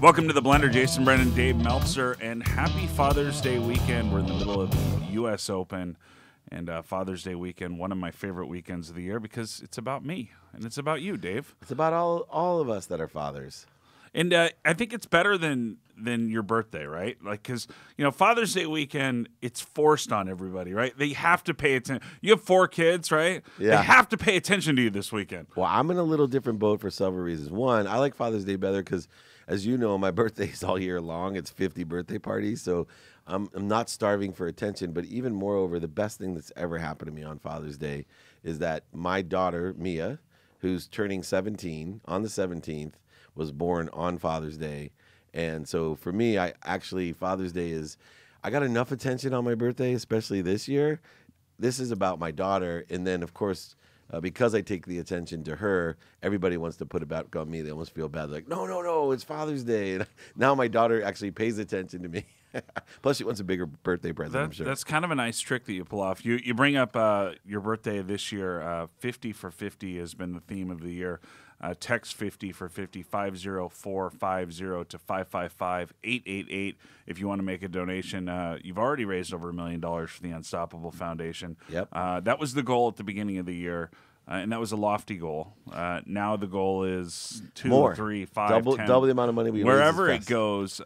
Welcome to the Blender. Jason Brennan, Dave Meltzer, and happy Father's Day weekend. We're in the middle of the U.S. Open, and Father's Day weekend, one of my favorite weekends of the year because it's about me, and it's about you, Dave. It's about all of us that are fathers. And I think it's better than your birthday, right? Like, because, Father's Day weekend, it's forced on everybody, right? They have to pay attention. You have 4 kids, right? Yeah. They have to pay attention to you this weekend. Well, I'm in a little different boat for several reasons. One, I like Father's Day better because, as you know, my birthday is all year long. It's 50 birthday parties, so I'm not starving for attention. But even moreover, the best thing that's ever happened to me on Father's Day is that my daughter, Mia, who's turning 17 on the 17th, was born on Father's Day. And so for me, Father's Day is, I got enough attention on my birthday, especially this year. This is about my daughter. And then, of course, because I take the attention to her, everybody wants to put it back on me. They almost feel bad. Like, no, it's Father's Day. And now my daughter actually pays attention to me. Plus, she wants a bigger birthday present, I'm sure. That's kind of a nice trick that you pull off. You bring up your birthday this year. 50 for 50 has been the theme of the year. Text 50 for 50, 50450 to 555-888 if you want to make a donation. You've already raised over $1 million for the Unstoppable Foundation. Yep. That was the goal at the beginning of the year. And that was a lofty goal. Now the goal is 2, 3, 5, 10. Double the amount of money we raise. Wherever it goes,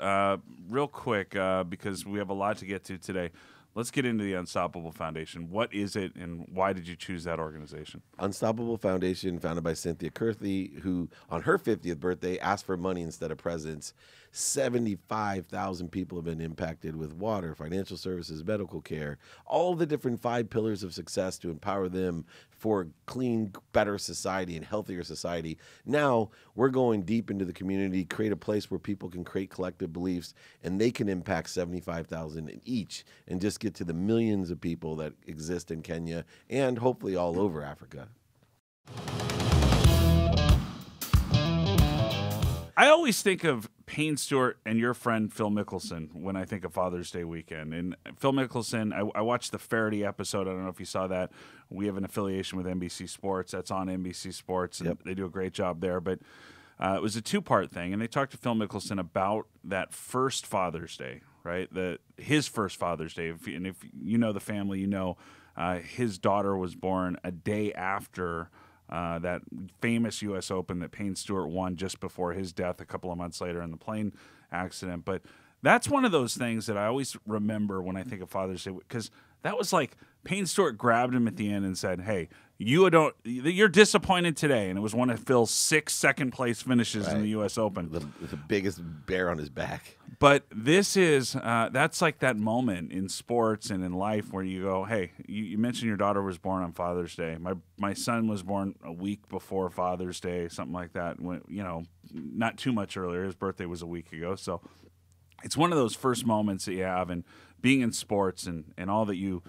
real quick, because we have a lot to get to today. Let's get into the Unstoppable Foundation. What is it, and why did you choose that organization? Unstoppable Foundation, founded by Cynthia Kurthy, who on her 50th birthday asked for money instead of presents. 75,000 people have been impacted with water, financial services, medical care, all the different 5 pillars of success to empower them for a clean, better society and healthier society. Now we're going deep into the community, create a place where people can create collective beliefs, and they can impact 75,000 each and just get to the millions of people that exist in Kenya and hopefully all over Africa. I always think of Payne, Stewart, and your friend Phil Mickelson when I think of Father's Day weekend. And Phil Mickelson, I watched the Faraday episode. I don't know if you saw that. We have an affiliation with NBC Sports. That's on NBC Sports, and They do a great job there. But it was a 2-part thing, and they talked to Phil Mickelson about that first Father's Day, right? His first Father's Day. And if you know the family, his daughter was born a day after that famous U.S. Open that Payne Stewart won just before his death a couple of months later in the plane accident. But that's one of those things that I always remember when I think of Father's Day, because that was like Payne Stewart grabbed him at the end and said, hey, you're disappointed today. And it was one of Phil's 6 second-place finishes in the U.S. Open. The biggest bear on his back. But this is, that's like that moment in sports and in life where you go, hey, you mentioned your daughter was born on Father's Day. My son was born a week before Father's Day, something like that. When, not too much earlier. His birthday was a week ago. So it's one of those first moments that you have, and being in sports and all that you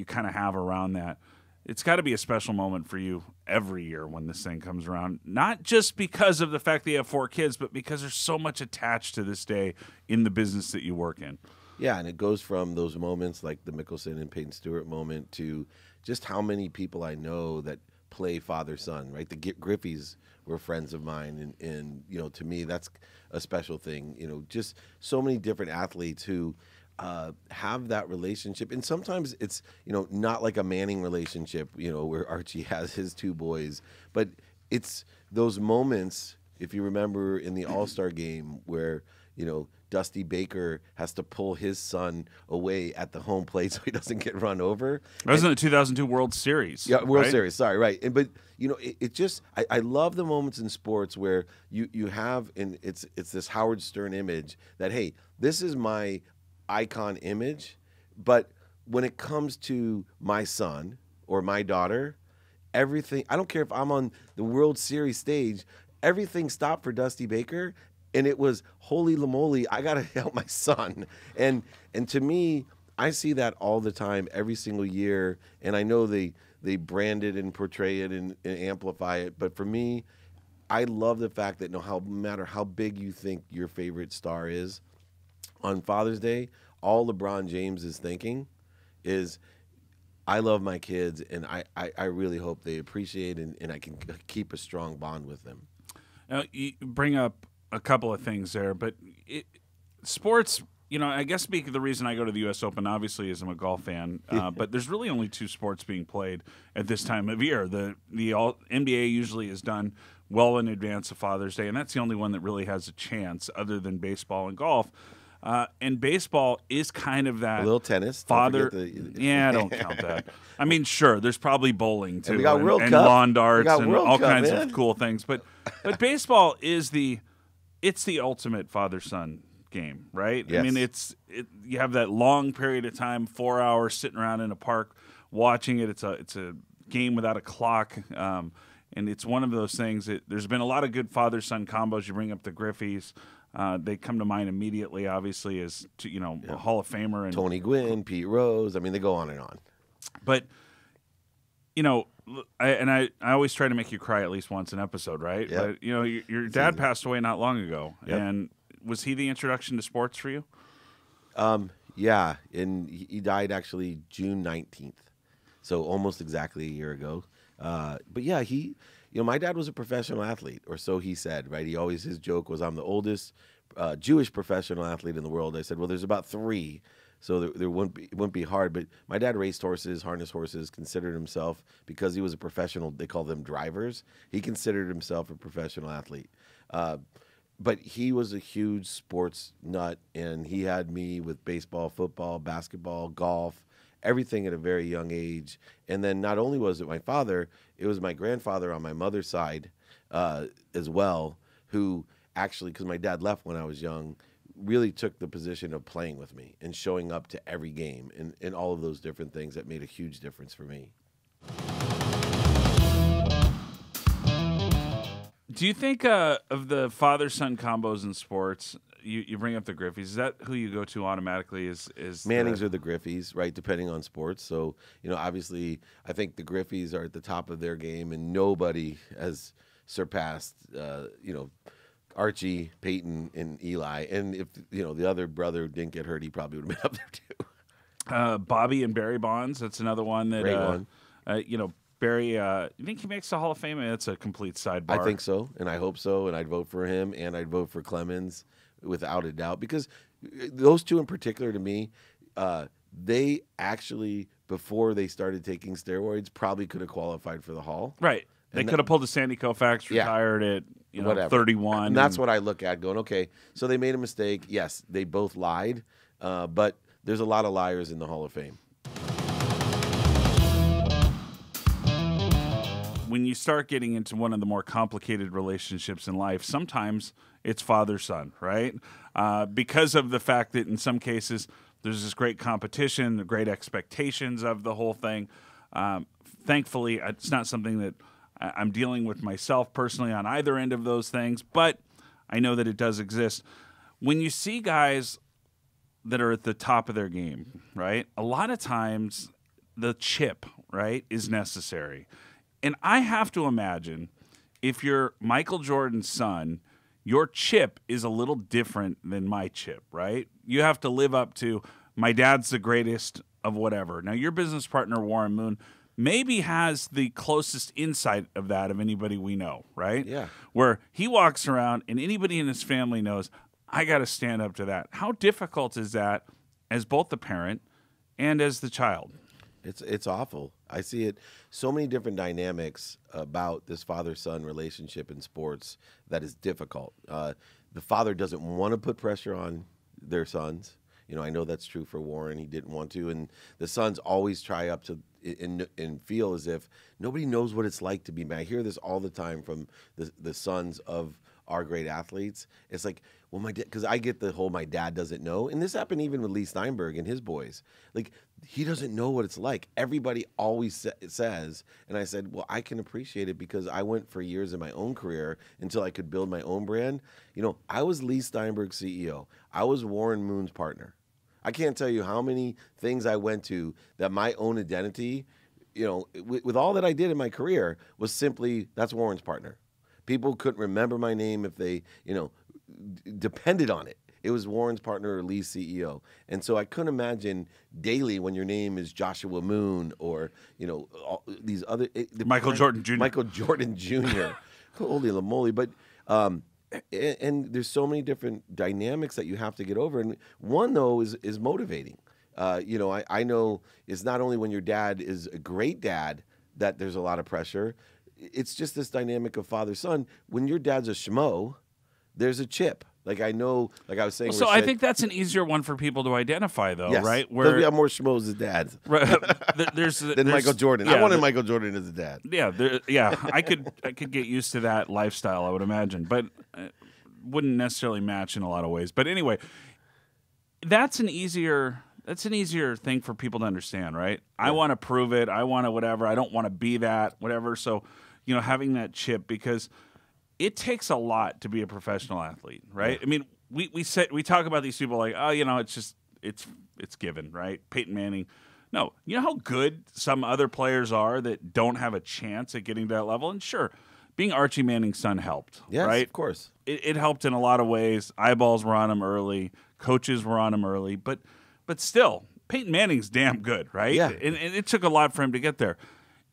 kind of have around that. It's got to be a special moment for you every year when this thing comes around, not just because of the fact that you have 4 kids, but because there's so much attached to this day in the business that you work in. Yeah, and it goes from those moments like the Mickelson and Payne Stewart moment to just how many people I know that play father-son, right? The Griffins were friends of mine, and to me, that's a special thing. Just so many different athletes who have that relationship, and sometimes it's not like a Manning relationship, where Archie has his 2 boys, but it's those moments. If you remember in the All-Star game where Dusty Baker has to pull his son away at the home plate so he doesn't get run over. That was in the 2002 World Series. Yeah, World right? Series. Sorry, right. But it just I love the moments in sports where you have, and it's this Howard Stern image that, hey, this is my icon image, but when it comes to my son or my daughter, everything, I don't care if I'm on the World Series stage, everything stopped for Dusty Baker, and it was, holy moly, I got to help my son. And to me, I see that all the time, every single year, and I know they brand it and portray it and amplify it, but for me, I love the fact that no matter how big you think your favorite star is, on Father's Day, all LeBron James is thinking is, I love my kids, and I really hope they appreciate and I can keep a strong bond with them. Now, you bring up a couple of things there, but sports. I guess the reason I go to the U.S. Open obviously is I'm a golf fan, but there's really only 2 sports being played at this time of year. The NBA usually is done well in advance of Father's Day, and that's the only one that really has a chance other than baseball and golf. And baseball is kind of that a little tennis. Father, I don't count that. I mean, sure, there's probably bowling too, and we got World and Cup. lawn darts and World all Cup, kinds man. of cool things. But baseball is the ultimate father-son game, right? Yes. I mean, you have that long period of time, 4 hours sitting around in a park watching it. It's a game without a clock. And it's one of those things that there's been a lot of good father-son combos. You bring up the Griffins. They come to mind immediately, obviously, as a Hall of Famer. And Tony Gwynn, Pete Rose. I mean, they go on and on. But, I always try to make you cry at least once an episode, right? Yep. But, your dad passed away not long ago. Yep. And was he the introduction to sports for you? Yeah, and he died actually June 19th, so almost exactly a year ago. But yeah, my dad was a professional athlete, or so he said, right? His joke was, I'm the oldest Jewish professional athlete in the world. I said, well, there's about 3, so it wouldn't be hard. But my dad raced horses, harness horses, considered himself, because he was a professional, they call them drivers, he considered himself a professional athlete. But he was a huge sports nut, and he had me with baseball, football, basketball, golf, everything at a very young age. And then not only was it my father, it was my grandfather on my mother's side as well, who actually, because my dad left when I was young, really took the position of playing with me and showing up to every game and all of those different things that made a huge difference for me. Do you think of the father-son combos in sports? You bring up the Griffins. Is that who you go to automatically? Is Mannings or the Griffins, right? Depending on sports. So obviously, I think the Griffins are at the top of their game, and nobody has surpassed Archie, Payton, and Eli. And if the other brother didn't get hurt, he probably would have been up there too. Bobby and Barry Bonds. That's another one that Great one. Barry, you think he makes the Hall of Fame? That's a complete sidebar. I think so, and I hope so, and I'd vote for him, and I'd vote for Clemens without a doubt, because those 2 in particular to me, they actually, before they started taking steroids, probably could have qualified for the Hall. Right. They could have pulled a Sandy Koufax, retired at 31. And that's what I look at going, okay, so they made a mistake. Yes, they both lied, but there's a lot of liars in the Hall of Fame. When you start getting into one of the more complicated relationships in life, sometimes it's father-son, right? Because of the fact that in some cases there's this great competition, the great expectations of the whole thing. Thankfully, it's not something that I'm dealing with myself personally on either end of those things, but I know that it does exist. When you see guys that are at the top of their game, right, a lot of times the chip, right, is necessary. And I have to imagine if you're Michael Jordan's son, your chip is a little different than my chip, right? You have to live up to, my dad's the greatest of whatever. Now, your business partner, Warren Moon, maybe has the closest insight of that of anybody we know, right? Yeah. Where he walks around and anybody in his family knows, I got to stand up to that. How difficult is that as both the parent and as the child? It's awful. I see it so many different dynamics about this father-son relationship in sports that is difficult. The father doesn't want to put pressure on their sons. I know that's true for Warren. He didn't want to, and the sons always try up to and feel as if nobody knows what it's like to be mad. I hear this all the time from the sons of our great athletes. It's like, well, my dad, because I get the whole my dad doesn't know, and this happened even with Leigh Steinberg and his boys. Like, he doesn't know what it's like. Everybody always says, and I said, well, I can appreciate it because I went for years in my own career until I could build my own brand. I was Leigh Steinberg's CEO. I was Warren Moon's partner. I can't tell you how many things I went to that my own identity, with all that I did in my career, was simply, that's Warren's partner. People couldn't remember my name if they, depended on it. It was Warren's partner or Leigh's CEO. And so I couldn't imagine daily when your name is Joshua Moon or, all these other... Michael Jordan Jr. Michael Jordan Jr. Holy moly. But and there's so many different dynamics that you have to get over. And one, though, is motivating. I know it's not only when your dad is a great dad that there's a lot of pressure. It's just this dynamic of father-son. When your dad's a schmo, there's a chip. Like I know, like I was saying. So I think that's an easier one for people to identify, though, yes, right? Where we have more schmoes as dads. Right, than Michael Jordan. Yeah, I wanted Michael Jordan as a dad. Yeah, I could get used to that lifestyle, I would imagine, but wouldn't necessarily match in a lot of ways. But anyway, that's an easier thing for people to understand, right? Yeah. I want to prove it. I want to whatever. I don't want to be that, whatever. So, having that chip, because it takes a lot to be a professional athlete, right? Yeah. I mean, we talk about these people like, oh, it's given, right? Peyton Manning. No, you know how good some other players are that don't have a chance at getting to that level? And sure, being Archie Manning's son helped, yes, right? Of course. It helped in a lot of ways. Eyeballs were on him early. Coaches were on him early. But still, Peyton Manning's damn good, right? Yeah. And it took a lot for him to get there.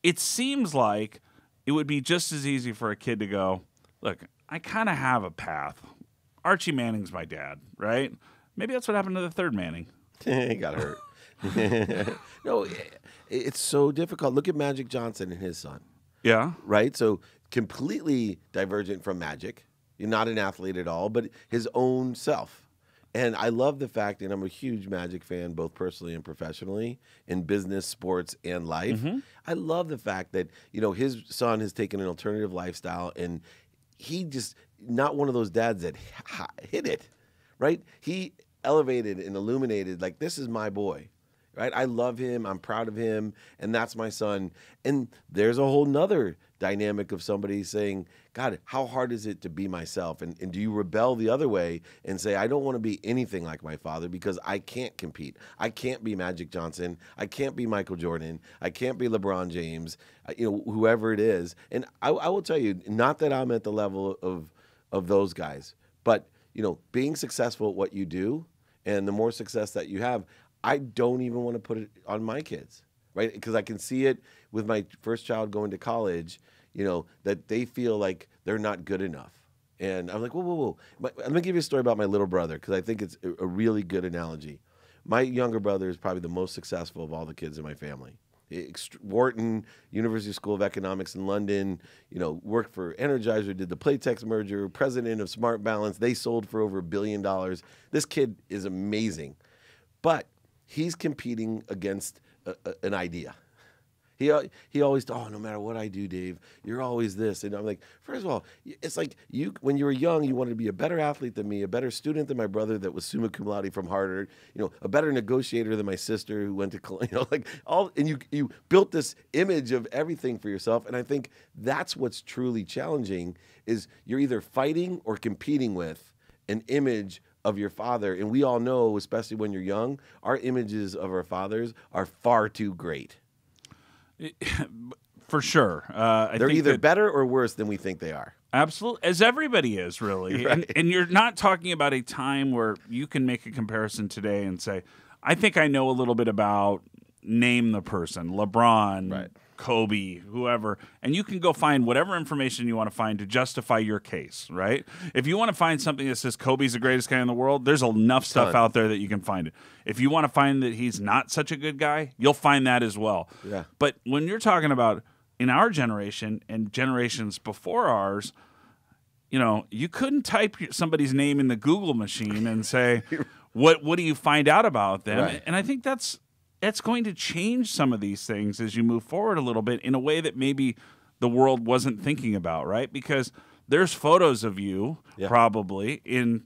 It seems like it would be just as easy for a kid to go, look, I kind of have a path. Archie Manning's my dad, right? Maybe that's what happened to the third Manning. He got hurt. No, it's so difficult. Look at Magic Johnson and his son. Yeah. Right? So completely divergent from Magic. You're not an athlete at all, but his own self. And I love the fact, and I'm a huge Magic fan, both personally and professionally, in business, sports, and life. Mm-hmm. I love the fact that, his son has taken an alternative lifestyle, and he just, not one of those dads that hit it, right? He elevated and illuminated, like, this is my boy, right? I love him. I'm proud of him, and that's my son. And there's a whole nother dynamic of somebody saying, God, how hard is it to be myself? And do you rebel the other way and say, I don't want to be anything like my father because I can't compete. I can't be Magic Johnson. I can't be Michael Jordan. I can't be LeBron James, whoever it is. And I will tell you, not that I'm at the level of those guys, but, being successful at what you do and the more success that you have, I don't even want to put it on my kids, right? Because I can see it with my first child going to college, that they feel like they're not good enough. And I'm like, whoa. I'm going to give you a story about my little brother because I think it's a really good analogy. My younger brother is probably the most successful of all the kids in my family. Wharton, University School of Economics in London, worked for Energizer, did the Playtex merger, president of Smart Balance. They sold for over $1 billion. This kid is amazing. But he's competing against an idea. He always thought, no matter what I do, Dave, you're always this. And I'm like, first of all, it's like when you were young, you wanted to be a better athlete than me, a better student than my brother that was summa cum laude from Harvard, a better negotiator than my sister who went to, and you built this image of everything for yourself. And I think that's what's truly challenging is you're either fighting or competing with an image of your father. And we all know, especially when you're young, our images of our fathers are far too great. For sure. They're either better or worse than we think they are. Absolutely. As everybody is, really. Right. And you're not talking about a time where you can make a comparison today and say, I think I know a little bit about, name the person, LeBron, right, Kobe, whoever, and you can go find whatever information you want to find to justify your case, right? If you want to find something that says Kobe's the greatest guy in the world, there's enough stuff out there that you can find it. If you want to find that he's not such a good guy, you'll find that as well. Yeah. But when you're talking about in our generation and generations before ours, you couldn't type somebody's name in the Google machine and say, what do you find out about them? Right. And I think that's going to change some of these things as you move forward a little bit in a way that maybe the world wasn't thinking about, right? Because there's photos of you probably in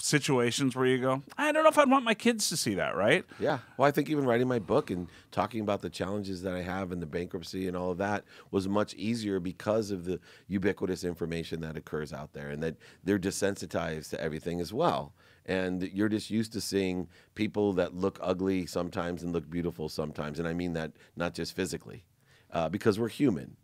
situations where you go, I don't know if I'd want my kids to see that, right? Yeah. Well, I think even writing my book and talking about the challenges that I have and the bankruptcy and all of that was much easier because of the ubiquitous information that occurs out there and that they're desensitized to everything as well. And you're just used to seeing people that look ugly sometimes and look beautiful sometimes. And I mean that not just physically, because we're human.